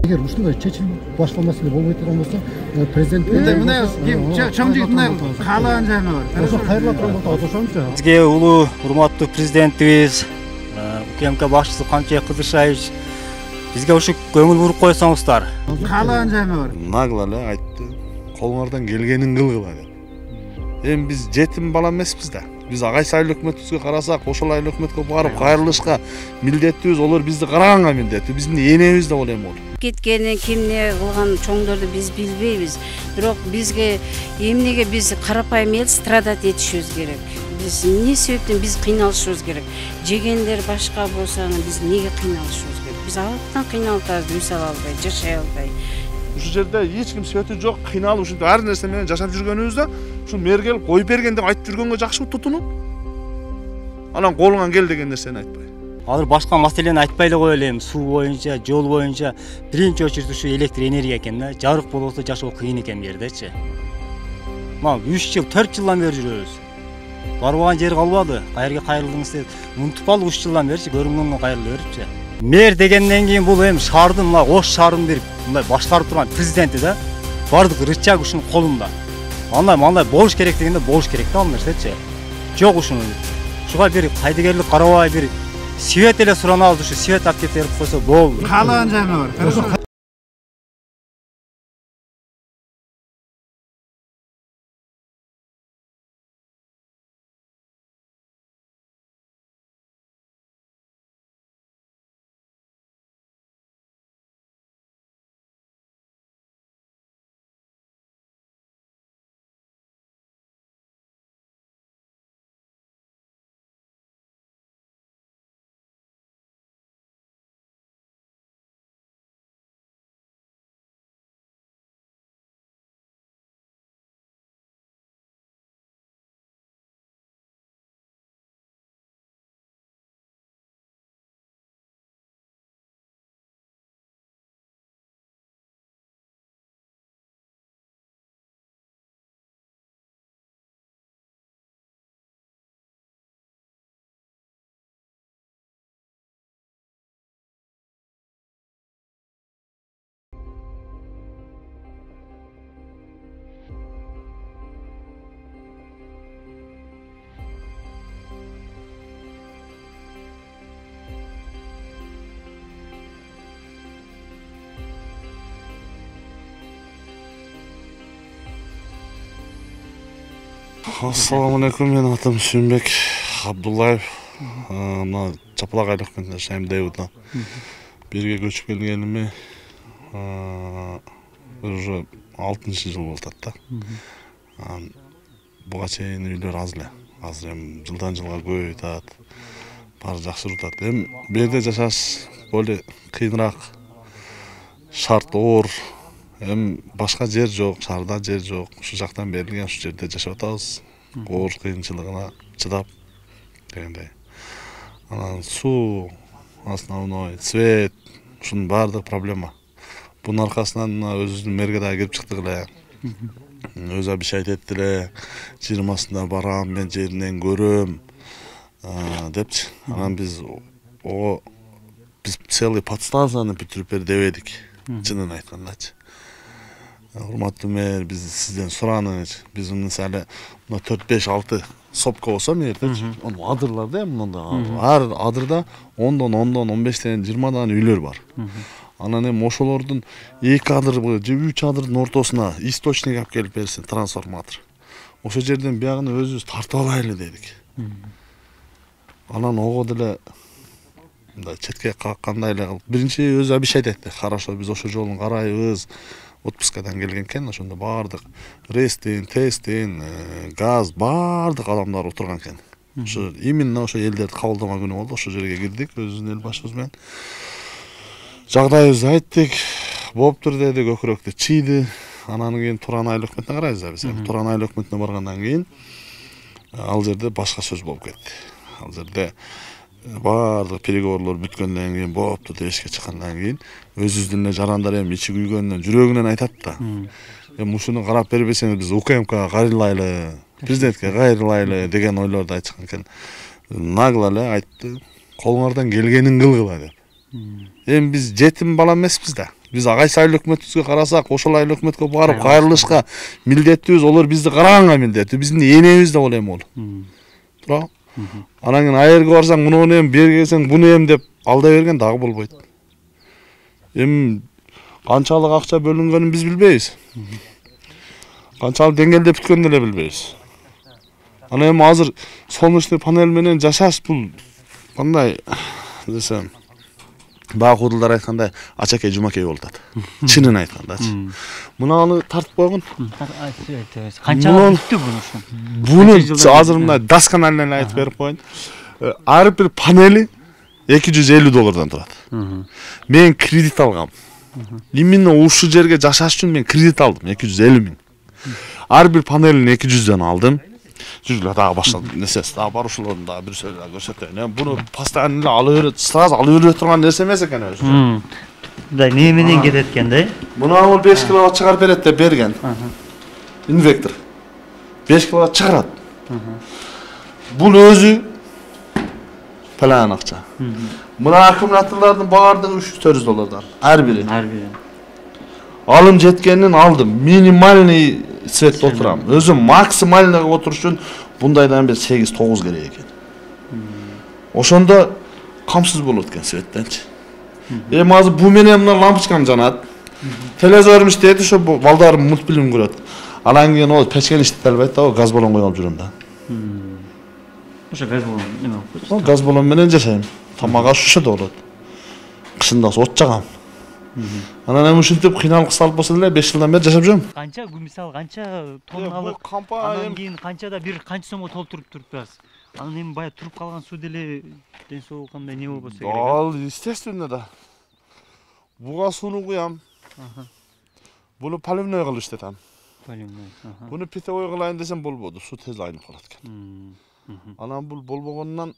Эгер ушундай чечилип башка маселе болбой турган болсо, президент мына чоң жигитне каалаган жайы бар. ошо кайрыла турган болсо ошончо. Бизге улуу урматтуу президентибиз, УКМК башчысы Камчыбек Кыдыршаевич бизге ушу көңүл буруп койсоңуздар. Каалаган жайы бар. Нагла эле айтты. Колуңардан келгенин кылгыла деп. Эми биз жетим бала эмеспиз да. Биз кайсы айыл өкмөтүбүзгө карасак, ошол айыл өкмөткө барып кайрылышка милдеттүүбүз, олар бизди караганга милдеттүү. Биздин энебиз да ол эми ол. Кеткени кимне кылган чоңдорду биз билбейбиз. Бирок бизге эмнеге биз карапайым эл страдать этишибиз керек. Биз эмне себептен биз кыйналышыбыз керек. Жегендер башка болсо, биз неге кыйналышыбыз керек? Биз алыктан кыйналып атабыз, үй сала албай, жашай албай. Ушул жерде эч ким сөтү жок, кыйналып ушинтип ар нерсе менен жашап жүргөнүбүздө, ушул мэр келип коюп берген деп айтып жүргөнгө жакшыбы тутунуп? Анан колуңан кел деген нерсени айтпай. Азыр башка маселени айтпай эле коелу эми. Суу боюнча, жол боюнча биринчи очередь ушу электр энергия экен да. Жарык болбосо жашоо кыйын экен бу жердечи. Мына 3 жыл, 4 жылдан бери жүрөбүз. Барбаган жер калбады. Кайерге кайрылдыңыз деп. Унутуп калдык 3 жылдан бери көрүнгөнгө кайрыла берипчи. Мэр дегенден кийин бул эми шаардын, мына Ош шаарын бир мындай башкарып турган президенти да. Бардык рычаг ушунун колунда. Мындай болуш керек дегенде болуш керек да ал нерсечи. Жок ушуну. Ушуга бир кайдыгерлик карабай бир свет эле суранабыз, ушу свет алып кете берип койсо болду. Каалаган жайы бар. Assalamu alaikum, men атым Сүйүнбек Абдуллаев. Мына Чапалак айыл өкмөтүндө жашайм Дэвидна. Бирге көчүп келгениме уже 6-жыл болуп атат да. Буга чейин үйлөр аз эле. Азыр эми жылдан жылга көбөйүп атат. Баары жакшырып атат. Эми бу жерде жашаш более кыйыныраак. Шарт оор. Эми башка жер жок, шаарда жер жок. Ушу жактан берилген, ушу жерде жашап атабыз. Оор кыйынчылыгына чыдап дегендей. Анан суу, основной, свет, ушунун баардык проблема. Бунун аркасынан өзүбүздүн мэрге да кирип чыктык эле. Өзү обещать этти эле, 20-сында барам, мен жеринен көрөм депчи. Анан биз целый подстанцияны бүтүрүп бер дебедик. Чынын айткандачы. Урматтуу мэр, биз сизден сураныңыз. Биз мисалы 4-5-6 сопка болсо мээрдечи. Адырлар да мында. Ар адырда 10-дон 15-тен 20дан үйлөр бар. Анан эми ошолордун 2 адыр, 3 адырдын ортосуна источник алып келип берсин, трансформатор. Ошол жерден биягын өзүбүз тартып алайлы дедик. Анан ого деле мындай четке кандай эле кылып биринчи өзү обещать этти. Хорошо, биз ошол жолун карайбыз. Отпускадан келген экен, ошондо баардык рестин, тестин, газ, баардык адамдар отурган экен. Ошо именно ошо элдерди кабылдама күнү болду. Ошол жерге кирдик өзүбүздүн эл башыбыз менен. Жагдайыбызды айттык. Болуптур деди, көкүрөктү чийди. Анан кийин Туран айыл өкмөтүнө карайбыз да биз. Туран айыл өкмөтүнө баргандан кийин ал жерде башка сөз болуп кетти. Ал жерде баардык переговорлор бүткөндөн кийин болуптур деп эшикке чыккандан кийин өзүбүздүн эле жарандар эми ичи күйгөнүнөн жүрөгүнөн айтат да. Эми ушуну карап бербесеңиз биз УКМКга кайрылайлы, президентке кайрылайлы деген ойлорду айтышкан экен. Нагла эле айтты. Колуңардан келгенин кылгыла деп. Эми биз жетим бала эмеспиз да. Биз кайсы айыл өкмөтүбүзгө карасак, ошол айыл өкмөткө барып кайрылышка милдеттүүбүз. Олар бизди караганга милдеттүү. Биздин энебиз деп ал эми ол. Туурабы? Анан кийин айырга барсаң, муну эми бергенсең, буну эми деп алдай берген дагы болбойт. Эми канчалык акча бөлүнгөнүн биз билбейбиз. Канчалык деңгээлде бүткөнүн деле билбейбиз. Анан эми азыр солнечный панель менен жашаш бул кандай десем, баягы кудулдар айткандай ачакей жумакей болуп атат. Чынын айткандачы. Мунаны тартып койгон. Канча бүттү буну? Буну азыр мына досконально айтып берип коеюн. Ар бир панели $250 турат. Мен кредит алгам. Именно ушул жерге жашаш үчүн мен кредит алдым, 250 миң. Ар бир панелин 200дөн алдым. Жүргүлө дагы башка нерсеси дагы бар, ушулордун дагы бир сөзү көрсөтөйүн. Буну постоянно алып берет, сразу алып бере турган нерсе эмес экен өзү. Мындай не менен кетет экен да? Муну ал 5 киловатт чыгарып берет деп берген. Инвектор 5 киловатт чыгарат. Бул өзү план акча. Мына аккумуляторлордун баардыгы $300 ар бири. Алым жеткенин алдым. Минимальный светте отурам. Өзүм максимальныйга отуруш үчүн бундайдан бир 8-9 керек экен. Ошондо камсыз болот экен светтенчи. Эми азыр бу менен мына лампочкам жанат. Телевизорум иштейт, ошо балдарым мультфильм көрөт. Анан кийин ол печкени иштете албайт да, газ баллон коюп жүрөм да. Ошо газ баллон неме болуп койчу? Газ баллон менен жашайм. Тамак аш ошодо болот. Кышында от жагам. Анан эми ушинтип кыйналык салып болсо деле 5 жылдан бери жашап жүрөм. Канча мисалы канча тонн алып, анан кийин канчада бир канча сомго толтуруп турасыз. Анан эми бая туруп калган суу деле ден соолук кандай не болбосо керек. Ал естественно да. Буга сууну куям. Буну поливной кылып иштетем. Буну питьевой кылайын десем болбоду, суу тез айнып калат экен. Анан бул болбогонунан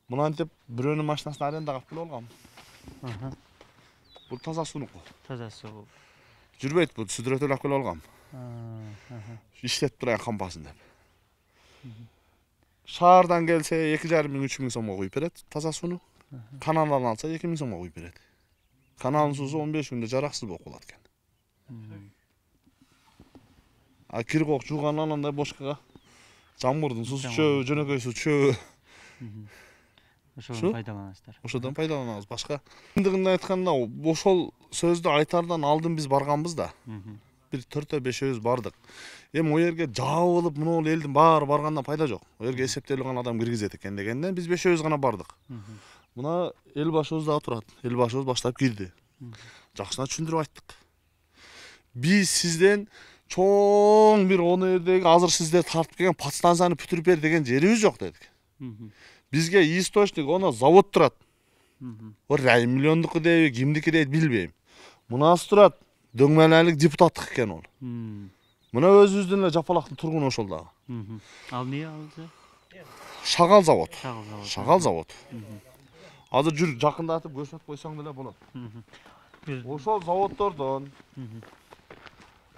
мынантип бирөөнүн машинасын арендага алып келип алгам. Бул таза суунуку. Таза суу. Жүрбөйт бул, сүдүрөтүп алып келип алгам. Иштетип турайын кампасын деп. Шаардан келсе 2,5 миң 3 миң сомго куюп берет таза сууну. Каналдан алса 2 миң сомго куюп берет. Каналдын суусу 15 күндө жараксыз болуп калат экен. А киргок жуугандан андай бошкага жамгырдын суусу чөбү, жөнөкөй суу чөбү. Ошодон пайдаланасыздар. Ошодон пайдаланабыз. Башка ындыгында айтканда ошол сөздү айтардан алдын биз барганбыз да. Бир 4-5 бардык. Эми о жерге жабылып, мына ол элдин баары баргандан пайда жок. О жерге эсептелген адам киргизет экен дегенден биз 5 гана бардык. Мына эл башыбыз дагы турат. Эл башыбыз баштап кирди. Жакшына түшүндүрүп айттык. Биз сизден чоң бир оны жердеги азыр сиздер тартып келген подстанцияны бүтүрүп бер деген жерибиз жок дедик. Бизге источник, оны завод турат. О раймиллиондуку дейби, кимдики дейт билбейм. Мунасы турат, дөңмөлөлүк депутаттык экен ол. Мына өзүбүздүн эле жапалактын тургуну ошол дагы. Ал эмне алды? Шагал завод. Шагал завод. Азыр жүр жакындатып көрсөтүп койсоң деле болот. Ошол заводдордон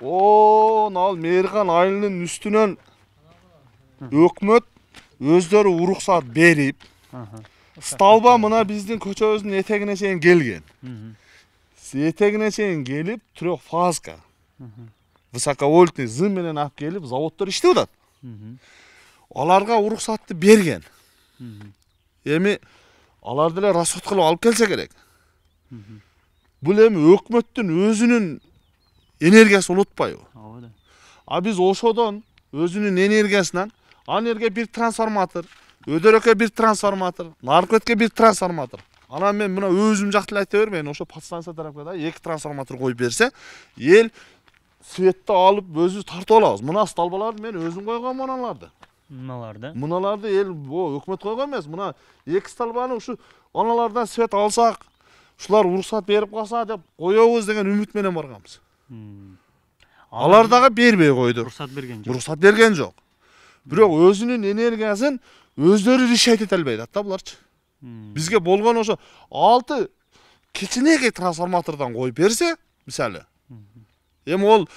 ал Мээрхан айылынын үстүнөн өкмөт өздөрү уруксат берип, столба мына биздин көчөбүздүн этегине чейин келген. Этегине чейин келип, трехфазка. Высоковольтный зым менен алып келип, заводдор иштеп атат. Аларга уруксатты берген. Эми алар деле расход кылып алып келсе керек. Бул эми өкмөттүн өзүнүн энергиясы унутпайбы? А биз ошодон өзүнүн энергиясынан анерге бир трансформатор, өдөрөккө бир трансформатор, наркетке бир трансформатор. Анан мен мына өзүм жакты эле айта бермейин, ошо подстанция тарапка да 2 трансформатор коюп берсе, эл светти алып өзүбүз тартып алабыз. Мына столбаларды мен өзүм койгом мыналарды. Мыналарды эл өкмөт койгон эмес. Мына 2 столбаны ушу аналардан свет алсак, ушулар уруксат берип калса деп коебуз деген үмүт менен барганбыз. Алар дагы бербей койду. Уруксат берген жок. Бирок өзүнүн энергиясын өздөрү решать эте албайт да буларчы. Бизге болгон ошо 6 кичинекей трансформатордон коюп берсе, мисалы. Эми ол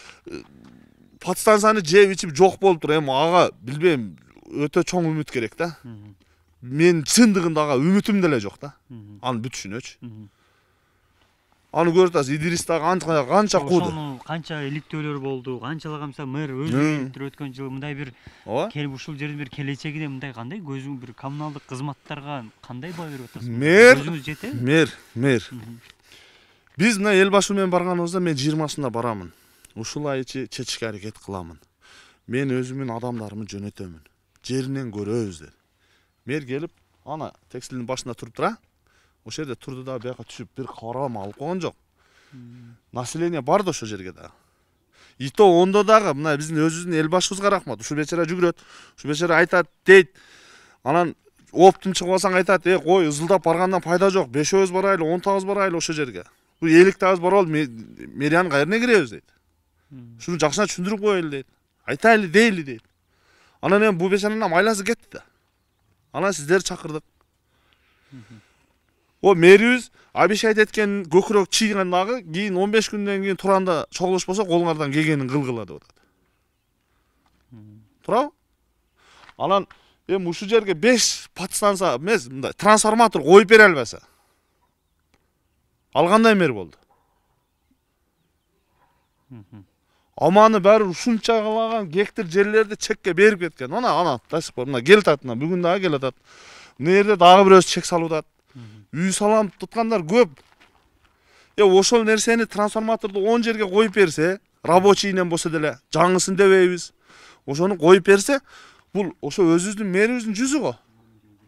подстанцияны жеп ичип жок болуп тур. Эми ага билбейм, өтө чоң үмүт керек да. Мен чындыгында ага үмүтүм деле жок да. Аны бүтүшүнөчү. Аны көрүп атасыз, Идирис дагы канча кууду. Ошонун канча иликтөөлөр болду, канчалык мисалы мэр өзү өткөн жылы мындай бир келип ушул жердин бир келечегине мындай кандай көзүң бир коммуналдык кызматтарга кандай баа берип атасыз? Өзүңүз жетеби? Мэр. Биз мына эл башы менен барганыбызда мен 20-сында барамын. Ушулай чечишке аракет кыламын. Мен өзүмдүн адамдарымды жөнөтөмүн. Жеринен көрөбүз деп. Мэр келип, ана текстилдин башында туруп тура. Ошол жерде турду да бияка түшүп бир карама алып койгон жок. Население бар да ошол жерге да. И то ондо дагы мына биздин өзүбүздүн эл башыбызга рахмат. Ушул бечара жүгүрөт. Ушул бечара айтат, дейт. Анан оптум чыгып алсаң айтат, кой, ызылдап баргандан пайда жок. 5-өбүз барайлы, 10-табыз барайлы ошол жерге. Бул 50-табыз барып мэриянын кайерine киребиз дейт. Шуну жакшына түшүндүрүп коелу дейт. Айтайлы дейли дейт. Анан эми бул бечаранын майласы кетти да. Анан сиздерди чакырдык. О мэрибиз обещать эткен көкүрөк чийген дагы кийин 15 күндөн кийин туранда чогулушпосо колуңардан келгенин кылгыла деп атат. Турабы? Анан эми ушул жерге 5 подстанция эмес, мындай трансформатор коюп бере албаса. Ал кандай мэр болду? Аманы баары ушунчалаган гектар жерлерди чекке берип кеткен. Ана до сих пор мына келатат, бүгүн дагы келатат. Мына жерде дагы бирөөсү чек салып атат. Үй салам туткандар көп. Ошол нерсени трансформаторду 10 жерге коюп берсе, рабочийинен болсо деле жаңысын дебейбиз. Ошону коюп берсе, бул ошо өзүбүздүн мэрибиздин жүзү го.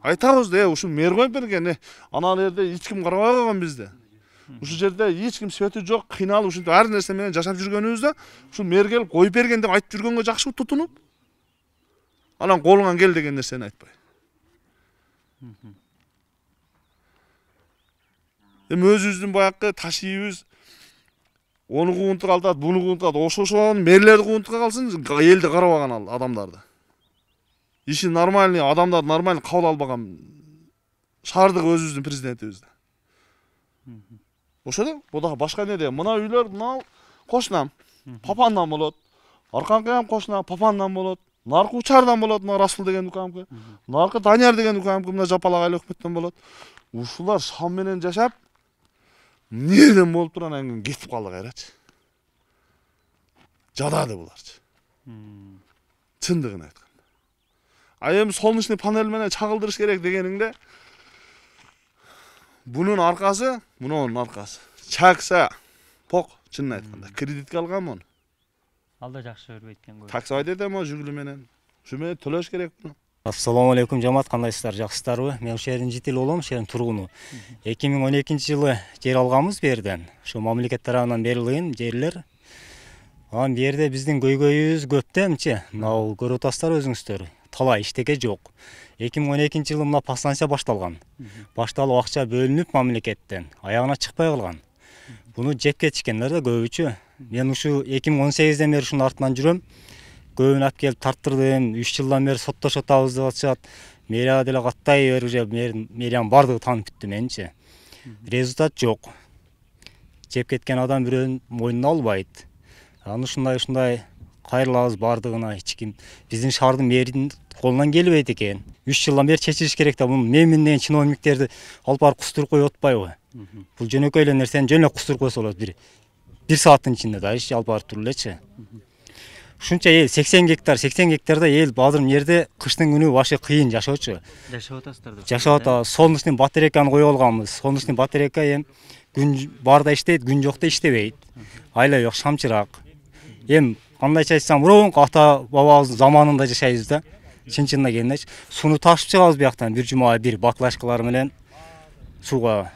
Айтабыз да, ушул мэр коюп берген, анан жерде эч ким карабай койгон бизди. Ушул жерде эч ким свети жок, кыйналып ушинтип ар нерсе менен жашап жүргөнүбүздө, ушул мэр келип коюп берген деп айтып жүргөнгө жакшыбы тутунуп? Анан колуңан кел деген нерсени айтпай. Эми өзүбүздүн баягы таш ийибиз ону куунтук алат, буну куунтук алат. Ошол мэрлерди куунтукка калсын, элди карабаган адамдарды. Иши нормальный, адамдарды нормальный кабыл албаган шаардык өзүбүздүн президентибиз. Ошол бул дагы башка неде? Мына үйлөр, мына кошунам, папандан болот. Арканкы ham кошунам, папандан болот. Наркы Учардан болот, мына Расул деген укамкы. Наркы Данияр деген укамкы, мына Жапалак айыл өкмөттөн болот. Ушулар шам менен жашап, нерден болуп туруп анан кийин кетип калды кайрачы. Жадады буларчы. Чындыгын айтканда. Эми солнечный панель менен чагылдырыш керек дегениңде бунун аркасы, мунун аркасы. Чакса, пок, чынын айтканда. Кредитке алган муну. Алда жакшы көрбөйт экен го. Таксовать этем жүгүлү менен. Ушу менен төлөш керек буну. Ассаламу алейкум жамаат, кандайсыздар, жакшысыздарбы? Мен ушул жердин жители болом, ушул жердин тургуну. 2012-жылы жер алганбыз бу жерден. Ушу мамлекет тарабынан берилген жерлер. Анан бу жерде биздин көйгөйүбүз көп да, эмче. Мына көрүп атасыздар өзүңүздөр. Талай иштеке жок. 2012-жылы мына подстанция башталган. Башталып акча бөлүнүп мамлекеттен, аягына чыкпай калган. Буну жеп кетишкендер да көбүчө. Мен ушу 2018-ден бери ушунун артынан жүрөм. Көбүн алып келип тарттырдым. 3 жылдан бери соттошуп атабыз деп атышат. Мэрия деле каттай бери уже мэриянын бардыгы таанып бүттү менчи. Результат жок. Жеп кеткен адам бирөөнүн мойнуна албайт. Аны ушундай кайрылабыз бардыгына, эч ким биздин шаардын мэринин колунан келбейт экен. 3 жылдан бери чечилиш керек да, бул менин деген чиновниктерди алып барып кустуруп коюп атпайбы? Бул жөнөкөй эле нерсени жөн эле кустуруп койсо болот. 1 сааттын ичинде да иш алып барып туруп элечи. Ушунча эл 80 гектарда эл азыр жерде кыштын күнү вообще кыйын жашоочу. Жашап атасыздар деп. Жашап атабыз. Солнечный батарейканы коюп алганбыз. Солнечный батарейка эми күн барда иштейт, күн жокто иштебейт. Айла жок, шамчырак. Эми кандайча айтсам, мурунку ата бабабыздын заманында жашайбыз да. Чын-чынына келгенде сууну ташып чыгабыз бияктан бир жумага бир баклашкалар менен сууга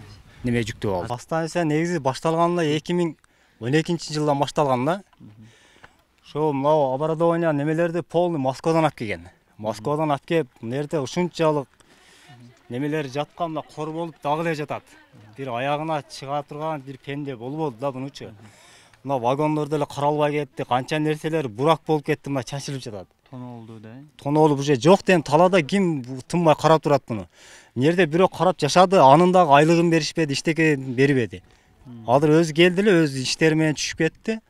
неме жүктөп алабыз. Подстанция негизи башталганда 2012-жылдан башталган да. Ошо мына оборудование немелерди полный Москвадан алып келген. Москвадан алып келип, нерде ушунчалык немелер жаткан, мына кор болуп дагы эле жатат. Бир аягына чыга турган бир пенде болбоду да бунучу. Мына вагондор деле каралбай кетти, канча нерселер бурак болуп кетти, мына чачылып жатат. Тоноолду да. Тоноолуп уже жок дем, талада ким тынбай карап турат буну. Нерде бирөө карап жашады, анын дагы айлыгын беришпеди, иштеке бербеди. Азыр өзү келди эле, өз иштери менен түшүп кетти.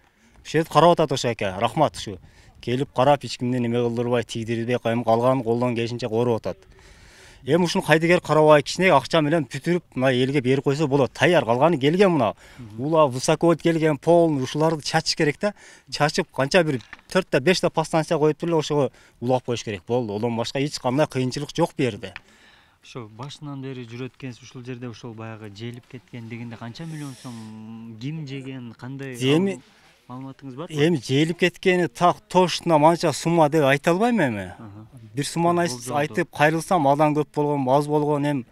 Ошо карап атат ошо аке, рахмат ушу. Келип карап, эч кимди неме кылдырбай, тийдирбей, калган колдон келишинче коруп атат. Эми ушуну кайдыгер карабай кичине акча менен бүтүрүп мына элге берип койсо болот. Таяр калганы келген мына. Ула высоковод келген полный ушуларды чачыш керек да. Чачып канча бир 4-5 подстанция коюп эле ошого улап коюш керек. Болду. Одан башка эч кандай кыйынчылык жок бу жерде. Ошо башынан бери жүрөт экенсиз, ушул жерде ошол баягы желип кеткен дегенде канча миллион сом ким жеген, кандай маалыматыңыз бар? Эми желип кеткени так точно манча сумма деп айта албайм эми. Бир сумманы айтып кайрылсам адан көп болгон, аз болгон эми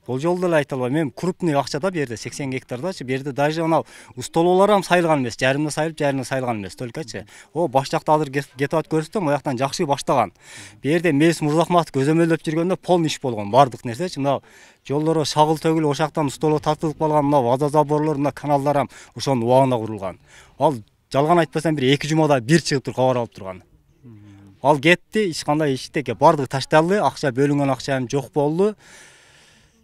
болжол деле айта албайм. Эми крупный акча да бу жерде 80 гектардачы. Бу жерде даже анау устололор ham сайылган эмес, жарымына сайылып, жарымына сайылган эмес, толькачы. О, баш жакта азыр кетип атып көрсөтөм, аяктан жакшы баштаган. Бу жерде Мес Мырзахматов көзөмөлдөп жүргөндө полный иш болгон, бардык нерсечи. Мына жолдору шагыл төгүлүп, ошактан устоло тартылып калган, мына водозаборлор, мына каналдар ham ошонун убагында курулган. Ал жалган айтпасам бир 2 жумада бир чыгып туруп кабар алып турган. Ал кетти, эч кандай иштеке бардык ташталды, акча бөлүнгөн акча ham жок болду.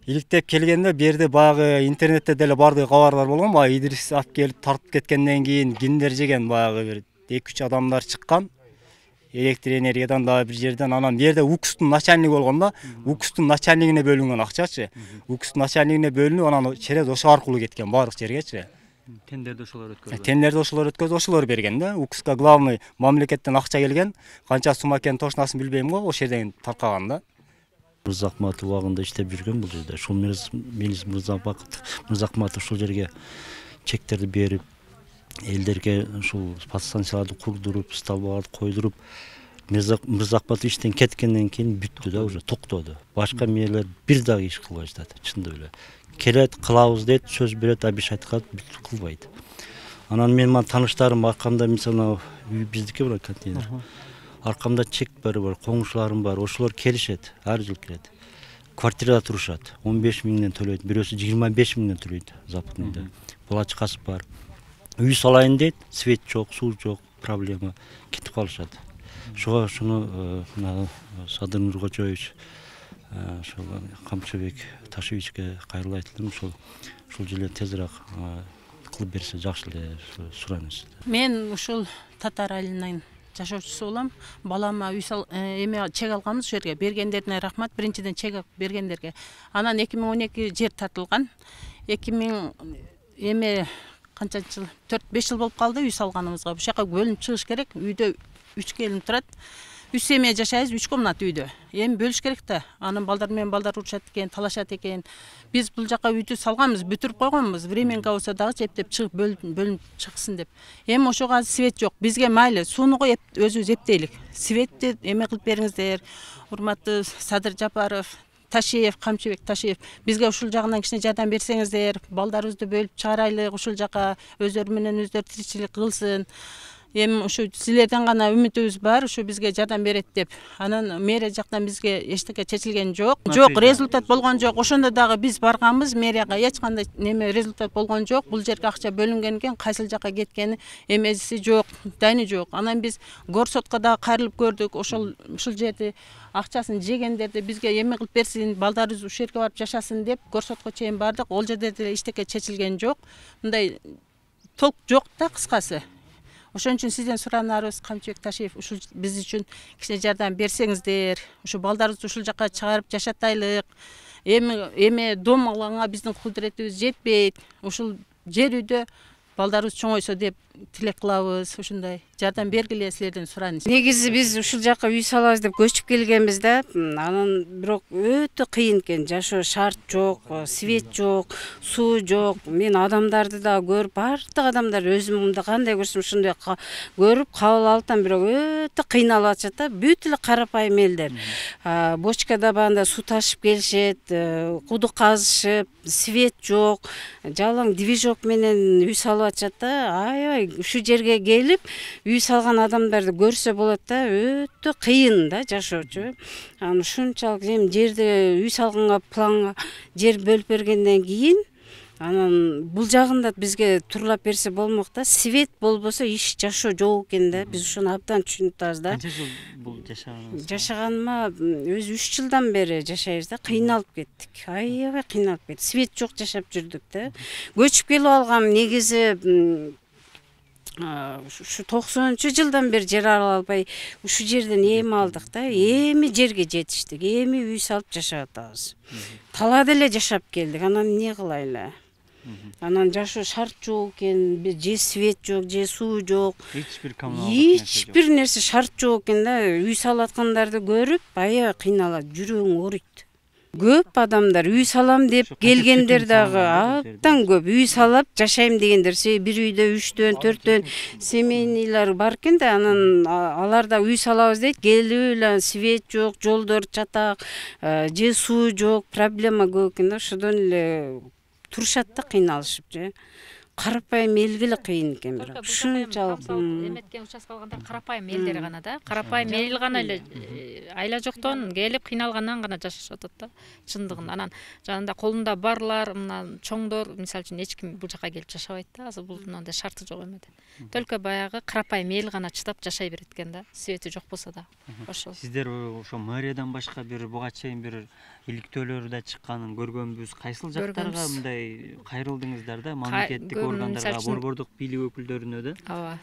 Иликтеп келгенде бу жерде баягы интернетте деле бардык кабарлар болгон, баягы Идрис алып келип тартып кеткенден кийин киндер жеген баягы бир 2-3 адамдар чыккан. Электр энергиядан да бир жерден анан бу жерде УКСтун начальниги болгон да, УКСтун начальнигине бөлүнгөн акчачы. УКСтун начальнигине бөлүнүп, анан через ошо аркылуу кеткен бардык жергечи. Тендерди ошолор өткөргөн. Тендерди ошолор өткөзүп, ошолор берген да. УКСка главный мамлекеттен акча келген. Канча сумма экенин точносын билбейм го, ошол жерден таркаган да. Мырзахматов убагында иштеп жүргөн бул жерде. Ушул Мелис Мырзахматов ушул жерге чектерди берип, элдерге ушул подстанцияларды курдуруп, столбаларды койдуруп, Мырзахматов иштен кеткенден кийин бүттү да, уже токтоду. Башка мээлер бир дагы иш кылбай жатат, чындап эле. Келет, кылабыз дейт, сөз берет, обещать кылат, бүт кылбайт. Анан мен тааныштарым аркамда мисалы биздики бар контейнер. Аркамда чек бар, коңшуларым бар, ошолор келишет, ар жыл келет. Квартирада турушат, 15 миңден төлөйт, бирөөсү 25 миңден төлөйт запытныйда. Булачкасы бар. Үй салайын дейт, свет жок, суу жок, проблема, кетип калышат. Шуну Садыр Нуркочоевич, ошол Камчыбек Ташевичке кайрылып айтылдым, ушул жерде тезирээк кылып берсе жакшы эле сурайбыз. Мен ушул Татар айылынан жашоочусу болом. Балама үй чек алганбыз, ушул жерге бергендерине рахмат. Биринчиден чек бергендерге. Анан 2012 жер тартылган. 2000 канча жыл, 4-5 жыл болуп калды үй салганыбызга. Бул жака бөлүнүп чыгыш керек. Үйдө 3 келин турат. 3 семья жашайбыз, 3 комнат үйдө. Эми бөлүш керек да. Анын балдар менен балдар урушат экен, талашат экен. Биз бул жака үйдү салганбыз, бүтүрүп койгонбуз. Временка болсо дагы эптеп чыгып бөлүнүп чыксын деп. Эми ошого свет жок. Бизге майлы, сууну өзүбүз эптейлик. Светти эме кылып бериңиздер. Урматтуу Садыр Жапаров, Ташиев, Камчыбек Ташиев. Бизге ушул жагынан кичине жардам берсеңиздер, балдарыбызды бөлүп чыгарайлык, ушул жака өздөрү менен өздөрү тиричилик кылсын. Эми ушу силерден гана үмүтүбүз бар, ушу бизге жардам берет деп. Анан мэрия жактан бизге эчтеке чечилген жок. Жок, результат болгон жок. Ошондо дагы биз барганбыз, мэрияга эч кандай неме результат болгон жок. Бул жерге акча бөлүнгөн экен, кайсыл жака кеткени эмеси жок, дайны жок. Анан биз горсотко дагы кайрылып көрдүк. Ушул жерди акчасын жегендерди бизге эме кылып берсин, балдарыбыз ушул жерге барып жашасын деп горсотко чейин бардык. Ол жерде деле эчтеке чечилген жок. Мындай толк жок да кыскасы. Ошон үчүн сизден суранарыбыз, Камчыбек Ташиев, ушул биз үчүн кичине жардам берсеңиздер, ушу балдарыбызды ушул жака чыгарып жашатайлык. Эми дом алганга биздин кудуретибиз жетпейт. Ушул жер үйдө балдарыбыз чоңойсо деп тилек кылабыз. Ушундай жардам бергиле силерден сурайбыз. Негизи биз ушул жака үй салабыз деп көчүп келгенбиз да. Анан бирок өтө кыйын экен. Жашоо шарт жок, свет жок, суу жок. Мен адамдарды да көрүп, бардык адамдар өзүмдү кандай көрсөм ушундай көрүп кабыл алыптан, бирок өтө кыйналып атышат да. Бүт эле карапайым элдер. Бочкада банда суу ташып келишет, кудук казышып, свет жок, жалаң движок менен үй салып атышат да. Аябай ушу жерге келип үй салган адамдарды көрсө болот да, өтө кыйын да жашоочу. Анан ушунчалык эми жерде үй салганга планга жер бөлүп бергенден кийин анан бул жагында бизге турлап берсе болмок да. Свет болбосо иш жашоо жок экен да. Биз ушуну абдан түшүнүп атабыз да. Канча жыл бул жашаганыңыз? Жашаганыма өзү 3 жылдан бери жашайбыз да. Кыйналып кеттик. Аябай кыйналып кеттик. Свет жок жашап жүрдүк да. Көчүп келип алгам негизи ушу 90-жылдан бери жер ала албай ушул жерден эми алдык да. Эми жерге жетиштик. Эми үй салып жашап атабыз. Талаада эле жашап келдик. Анан эмне кылайлы? Анан жашоо шарт жок экен, же свет жок, же суу жок. Эч бир нерсе шарт жок экен да. Үй салып аткандарды көрүп, аябай кыйналат, жүрөгүң ооруйт. Көп адамдар үй салам деп келгендер дагы абдан көп. Үй салып жашайм дегендер, бир үйдө 3-төн 4-төн семейныйлар бар экен да, анан алар да үй салабыз дейт, келип эле свет жок, жолдор чатак, же суу жок, проблема көп экен да. Ошодон эле турушат да, кыйналышып же. Карапайым элге эле кыйын экен бирок. Ушунчалык эметкен участка алгандар карапайым элдер гана да. Карапайым эл гана эле айла жоктон келип кыйналгандан гана жашашып атат да. Чындыгын. Анан жанында колунда барлар, мына чоңдор, мисалы үчүн эч ким бул жака келип жашабайт да. Азыр бул мындай шарты жок эмеде. Только баягы карапайым эл гана чыдап жашай берет экен да. Свети жок болсо да. Ошол. Сиздер ошо мэриядан башка бир буга чейин бир иликтөөлөр да чыкканын көргөнбүз. Кайсыл жактарга мындай кайрылдыңыздар да, мамлекеттик органдарга, борбордук бийлик өкүлдөрүнө да? Ооба.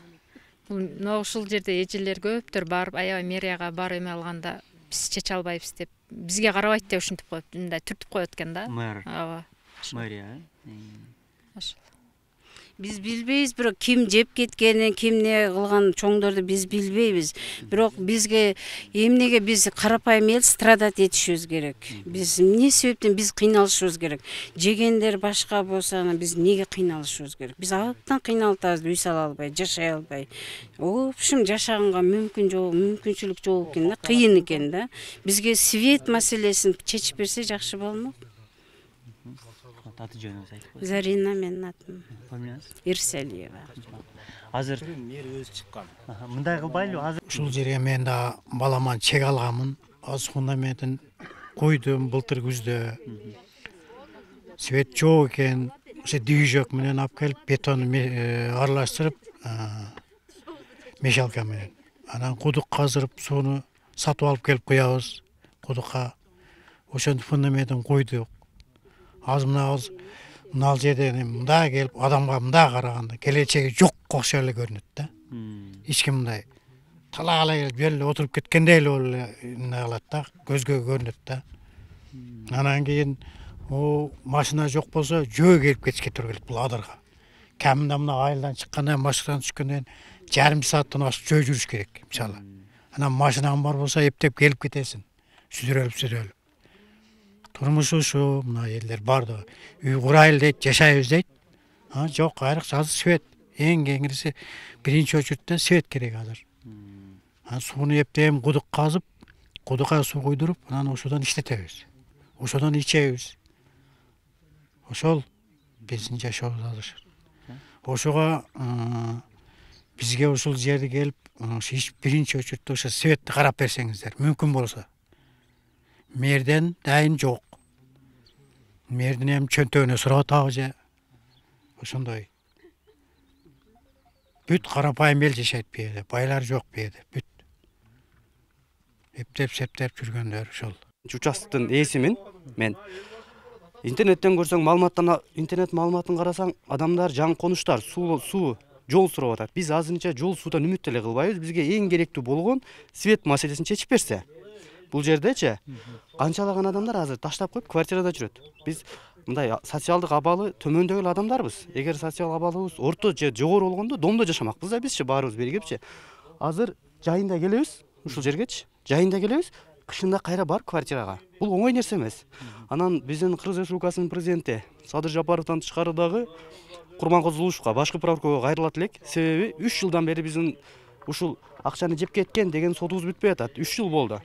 Бул ушул жерде эжелер көптөр барып, аябай мэрияга барып эме алганда биз чече албайбыз деп, бизге карабайт деп ушинтип коюп, мындай түртүп коет экен да. Мэр. Ооба. Мэрия. Ошол. Биз билбейбиз, бирок ким жеп кеткенин, ким не кылган чоңдорду биз билбейбиз. Бирок бизге эмнеге биз карапайым эл страдать этишибиз керек. Биз эмне себептен биз кыйналышыбыз керек. Жегендер башка болсо, биз неге кыйналышыбыз керек? Биз абдан кыйналып атабыз, үй сала албай, жашай албай. В общем, жашаганга мүмкүнчүлүк жок экен да, кыйын экен да. Бизге свет маселесин чечип берсе жакшы болмок. Аты жөнүңүз айтып коюңуз. Зарина менин атым. Фамилияңыз? Ирселиева. Азыр мэр өзү чыккан. Мындай кылбайлыбы? Азыр Ушул жерге мен да баламан чек алганмын. Азыр фундаментин койдум былтыр күздө. Свет жок экен. Ошо движок менен алып келип бетон аралаштырып, мешалка менен. Анан кудук казырып, сууну сатып алып келип куябыз кудукка. Ошондо фундаментин койдук. Азыр мына жерде мындай келип адамга мындай караганда келечеги жок окшой эле көрүнөт да. Эч ким мындай талаалай келип жөн эле отуруп кеткендей эле болуп эмне кылат да, көзгө көрүнөт да. Анан кийин машина жок болсо жөө келип кетишке туура келет бул адырга. Кеминде мына айылдан чыккандан, машинадан түшкөндөн жарым сааттан ашык жөө жүрүш керек мисалы. Анан машинаң бар болсо эптеп келип кетесиң. Сүдүрөлүп. Турмуш ушу, мына элдер барды. Үй курайлы дейт, жашайбыз дейт. Жок, айрыкча азыр свет. Эң кеңириси биринчи очередте свет керек азыр. Сууну эптем кудук казып, кудукка суу куйдуруп, анан ошодон иштетебиз. Ошодон ичебиз. Ошол биздин жашообуз азыр. Ошого бизге ушул жерге келип, биринчи очередте ошо светти карап берсеңиздер, мүмкүн болсо. Мэрден дайын жок. Мэрдин эми чөнтөгүнө сурап атабы же. Ошондой. Бүт карапайым эл жашайт бу жерде. Байлар жок бу жерде. Бүт. Эптеп-септеп жүргөндөр ошол. Участоктун ээсимин мен. Интернеттен көрсөң, интернет маалыматын карасаң, адамдар жаңы конуштар, суу, жол сурап атат. Биз азырынча жол суудан үмүт эле кылбайбыз. Бизге эң керектүү болгон свет маселесин чечип берсе. Бул жердечи канчалаган адамдар азыр таштап коюп квартирада жүрөт. Биз мындай социалдык абалы төмөндөгү адамдарбыз. Эгер социалдык абалыбыз орто же жогору болгондо домдо жашамакпыз да бизчи баарыбыз биригипчи. Азыр жайында келебиз, ушул жергечи. Жайында келебиз, кышында кайра бар квартирага. Бул оңой нерсе эмес. Анан биздин Кыргыз Республикасынын президенти Садыр Жапаровдун тышкарыдагы Курманкоз Зулушевка башкы прокурорго кайрылат элек. Себеби 3 жылдан бери биздин ушул акчаны жеп кеткен деген сотубуз бүтпөй атат. 3 жыл болду.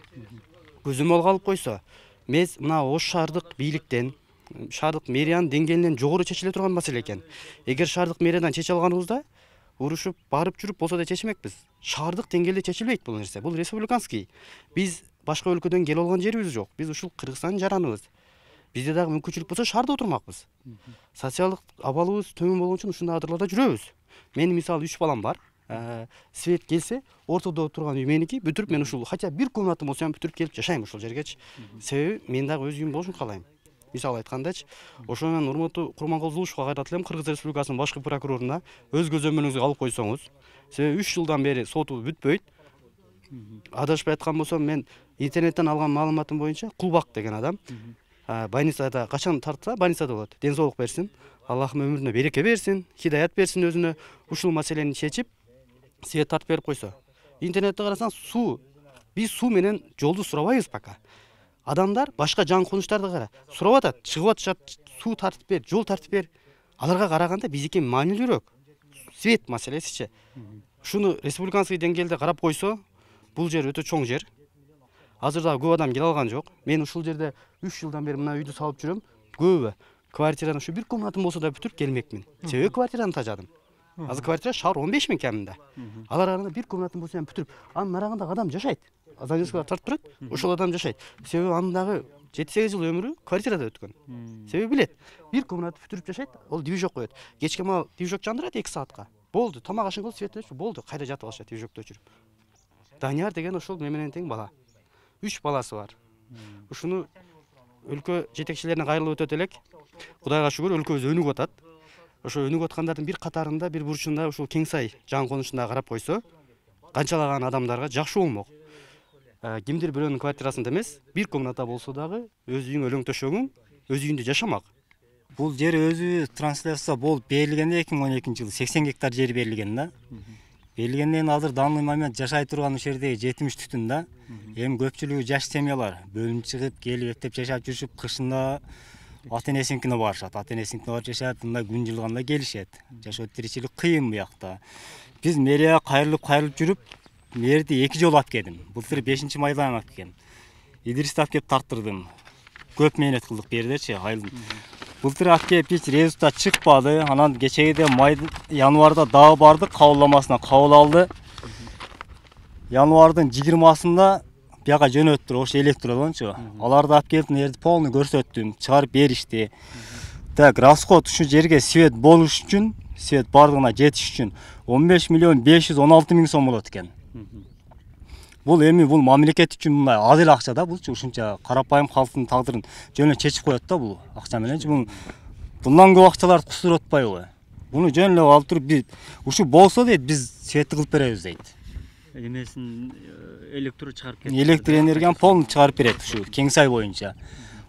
Көзөмөл алып койсо, мез мына Ош шаардык бийликтен, шаардык мэриянын деңгээлинен жогору чечиле турган маселе экен. Эгер шаардык мэриядан чече алганыбызда, урушуп барып жүрүп болсо да чечмекпиз. Шаардык деңгээлде чечилбейт бул нерсе. Бул республиканский. Биз башка өлкөдөн келип алган жерибиз жок. Биз ушул Кыргызстандын жараныбыз. Бизде дагы мүмкүнчүлүк болсо шаарда отурмакпыз. Социалдык абалыбыз төмөн болгон үчүн ушундай адырларда жүрөбүз. Менин мисалы 3 балам бар. Свет келсе, ортодо турган үй меники, бүтүрүп мен ушул хотя бир комнатым болсо бүтүрүп келип жашайм ушул жергечи. Себеби мен дагы өз үйүм болушун каалайм. мисалы айткандачы. Ошонун урматтуу Курманкул Зулушевго кайтат элем, Кыргыз Республикасынын башкы прокуроруна өз көзөмөлүңүзгө алып койсоңуз. Себеби 3 жылдан бери соту бүтпөйт. Адашпай айткан болсом, мен интернеттен алган маалыматым боюнча Кулбак деген адам больницада качан тартса, больницада болот. Ден соолук берсин. Аллахым өмүрүнө береке берсин, хидаят берсин өзүнө. Ушул маселени чечип, свет тартып берип койсо. Интернетте карасаң, биз суу менен жолду сурабайбыз пока. Адамдар башка жан конуштарды кара сурап атат, чыгып атышат, суу тартып бер, жол тартып бер. Аларга караганда биздики маанилүүрөөк. Свет маселесичи. Шуну республиканский деңгээлде карап койсо, бул жер өтө чоң жер. Азыр да көп адам келе алган жок. Мен ушул жерде 3 жылдан бери мына үйдү салып жүрөм. Көбү квартираны ушу бир комнатым болсо да бүтүрүп келмекмин. Себеби квартираны тажадым. Азыр квартира шаар 15 000 кеминде. Алар арасында бир комнатым болсо да бүтүрүп, анын нарагында адам жашайт. Занятыйлар тартып турат, ошол адам жашайт. Себеби андагы 7-8 жыл өмүрү квартирада өткөн. Себеби билет, бир комната бүтүрүп жашайт, ол движок коет. Кечке мал движок жандырат 2 саатка. Болду, тамак ашын кылып свет өчүп, болду, кайда жатып алышат движокто өчүрүп. Данияр деген ошол менен тең бала. 3 баласы бар. Ушуну өлкө жетекчилерине кайрылып өтөт элек. Кудайга шүгүр, өлкөбүз өнүгүп атат. Ошо өнүгүп аткандардын бир катарында, бир бурчунда ушул Кеңсай жан конушунда карап койсо, канчалаган адамдарга жакшы болмок. Кимдир бирөөнүн квартирасында эмес, бир комната болсо дагы өз үйүң өлөң төшөгүң, өз үйүндө жашамак. Бул жер өзү трансляция болуп берилгенде 2012 жылы 80 гектар жер берилген да. Берилгенден азыр данный момент жашай турган ушул жерде 70 түтүн да. Эми көпчүлүгү жаш семьялар бөлүнүп чыгып, келип эптеп жашап жүрүшүп, кышында ата-энесинкине барышат. Ата-энесинкине барып жашап, мындай күн жылганда келишет. Жашоо тиричилик кыйын буякта. Биз мэрияга кайрылып жүрүп, мэрди 2 жолу алып келдим. Былтыр 5 майдан алып келдим. Идристи алып келип тарттырдым. Көп мээнет кылдык бердичи, айылдын. Былтыр алып келип эч результат чыкпады. Анан кечеде январда дагы барды, кабылламасына кабыл алды. Январдын 20-сында бияка жөнөттүр, ошо электродончу. Аларды алып келип нерди полный көрсөттүм, чыгарып беришти. Так, расход ушу жерге свет болуш үчүн, свет бардыгына жетиш үчүн 15 миллион 516 миң сом болот экен. Бул эми бул мамлекет үчүн мындай аз эле акча да, булчу ушунча карапайым калктын тагдырын жөн эле чечип коет да бул акча мененчи. Bundan көп акчаларды кустуруп атпайбы? Буну жөн эле алып туруп биз ушу болсо дейт, биз светти кылып беребиз дейт. Эмесин электро чыгарып кетет. Электр энергияны полный чыгарып берет ушу Кеңсай боюнча.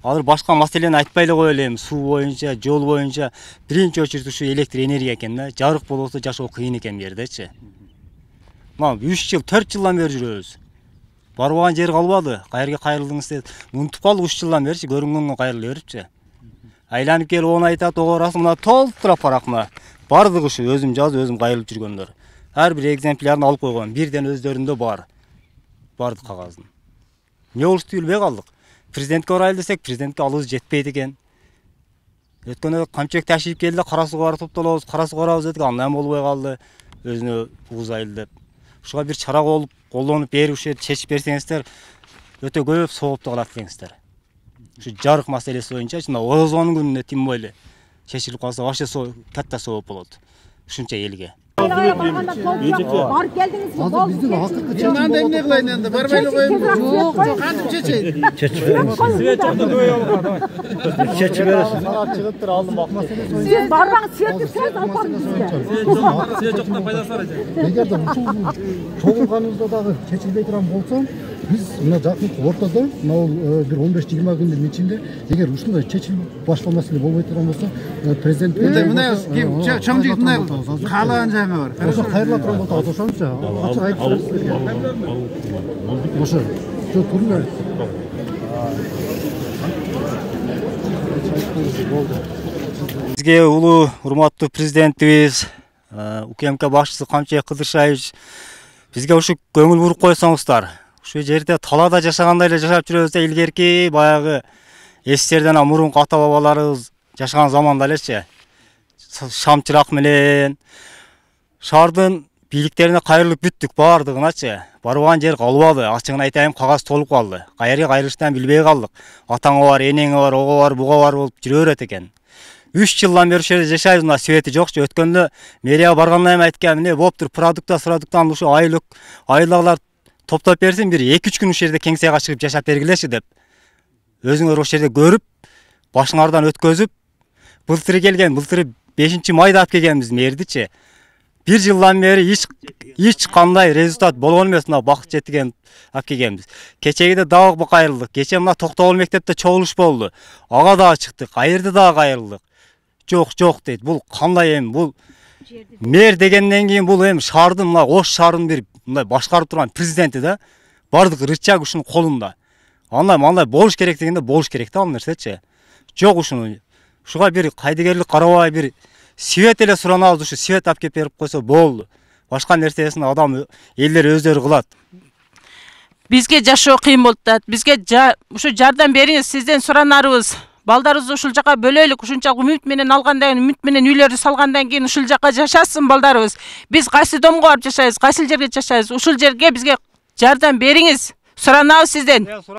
Азыр башка маселени айтпай эле коелу эми, суу боюнча, жол боюнча биринчи очередь ушу электр энергия экен да. Жарык болбосо жашоо кыйын экен бу жердечи. Мына 3 жыл, 4 жылдан бери жүрөбүз. Барбаган жер калбады. Кайерге кайрылдыңыз деп, унутуп калдык 3 жылдан беричи, көрүнгөнгө кайрыла берипчи. Айланып келип оны айтат, ого рас мына толтура паракма. Бардык ушу өзүм жазып, өзүм кайрылып жүргөндөр. Ар бир экземплярын алып койгон, бирден өздөрүндө бар. Барды кагаздын. Не болушту билбей калдык. Президентке барайлы десек, президентке алыбыз жетпейт экен. Өткөндө камчек ташип келди, кара сууга барып топтолобуз, кара сууга барабыз дедик, андай болбой калды. Өзүнө угузайлы деп. Ушуга бир чара колдонуп берип, ушу чечип берсеңиздер, өтө көп соопту калат деңиздер. Ушу жарык маселеси боюнча жана Орозонун күнүнө тим бойлу чечилип калса, вообще катта сооп болот. Ушунча элге. Барып келдиңиз бе? Азыр биздин акыркы чечим эмне кылайын энди? Барбайлы коеюнбу? Жок, кантип чечейин? Чечип беребиз. Свет жокто көбөйөт. Чечип бересиз. Саат чыгыптыр, алдым бак. Сиз барбаңыз, светти сез алып барып бизге. Свет жоктон пайдасы бар экен. Эгерде ушул чогулганыбызда дагы чечилбей турган болсо, биз мына жакын ортодо, мына бир 15-20 күндүн ичинде, эгер ушундай чечилип башка маселе болбой турган болсо, президентке мына чоң жигит мына каалаган жагы бар. Ошо кайрыла турган болсо ошончо ачык айтып бересиз. Ошо туруңар. Бизге улуу урматтуу президентибиз, УКМК башчысы Камчыбек Кыдыршаевич бизге ушу көңүл буруп койсоңуздар. Ушу жерде талаада жашагандай эле жашап жүрөбүз да, илгерки баягы эстерден мурунку ата бабаларыбыз жашаган заманда элечи. Шамчырак менен шаардын бийликтерине кайрылып бүттүк бардыгыначы. Барбаган жер калбады. Ачыгын айтайын, кагаз толуп калды. Кайерге кайрылыштан билбей калдык. Атаңа бар, энеңе бар, ого бар, буга бар болуп жүрө берет экен. 3 жылдан бери ушул жерде жашайбыз, мына свети жокчу. Өткөндө мэрия барганда эми айткан, эмне болуптур, продуктан ушу айылдагылар топтоп берсин, бир 2-3 күн ушул жерде Кеңсайга чыгып жашап бергилеши деп. Өзүңөр ошол жерде көрүп, башыңардан өткөзүп, былтыр келген, былтыр 5 майда алып келгенбиз мэрдичи. 1 жылдан бери эч кандай результат болгон эмес, мына бакыт жеткен алып келгенбиз. Кечеги дагы кайрылдык. Кече мына Токтогул мектепте чогулуш болду. Ага дагы чыктык, айырды дагы кайрылдык. Жок дейт. Бул кандай эми? Бул мэр дегенден кийин бул эми шаардын, мына Ош шаарын бир мындай башкарып турган президенти да. Бардык рычаг ушунун колунда. Андай болуш керек дегенде болуш керек да ал нерсечи. Жок ушуну. Ушуга бир кайдыгерлик карабай бир свет эле суранабыз, ушу свет алып келип берип койсо болду. Башка нерсесин адам элдер өздөрү кылат. Бизге жашоо кыйын болуп атат. Бизге ушу жардам бериңиз, сизден суранарыбыз. Балдарыбызды ушул жака бөлөлүк, ушунчалык үмүт менен алгандан кийин, үмүт менен үйлөрдү салгандан кийин ушул жака жашасын балдарыбыз. Биз кайсы домго барып жашайбыз, кайсы жерге жашайбыз, ушул жерге бизге жардам бериңиз. Суранабыз сизден.